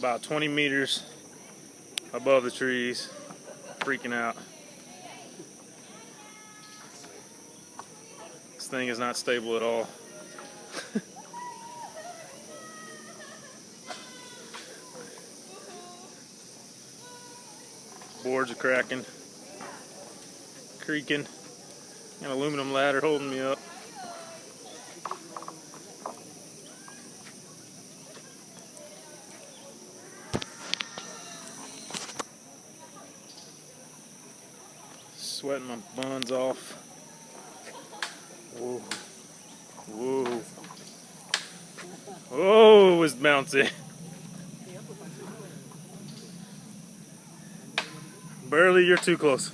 about 20 meters above the trees, freaking out. This thing is not stable at all. Boards are cracking, creaking. An aluminum ladder holding me up. Sweating my buns off. Whoa. Whoa. Oh, it's bouncy. Barely, you're too close.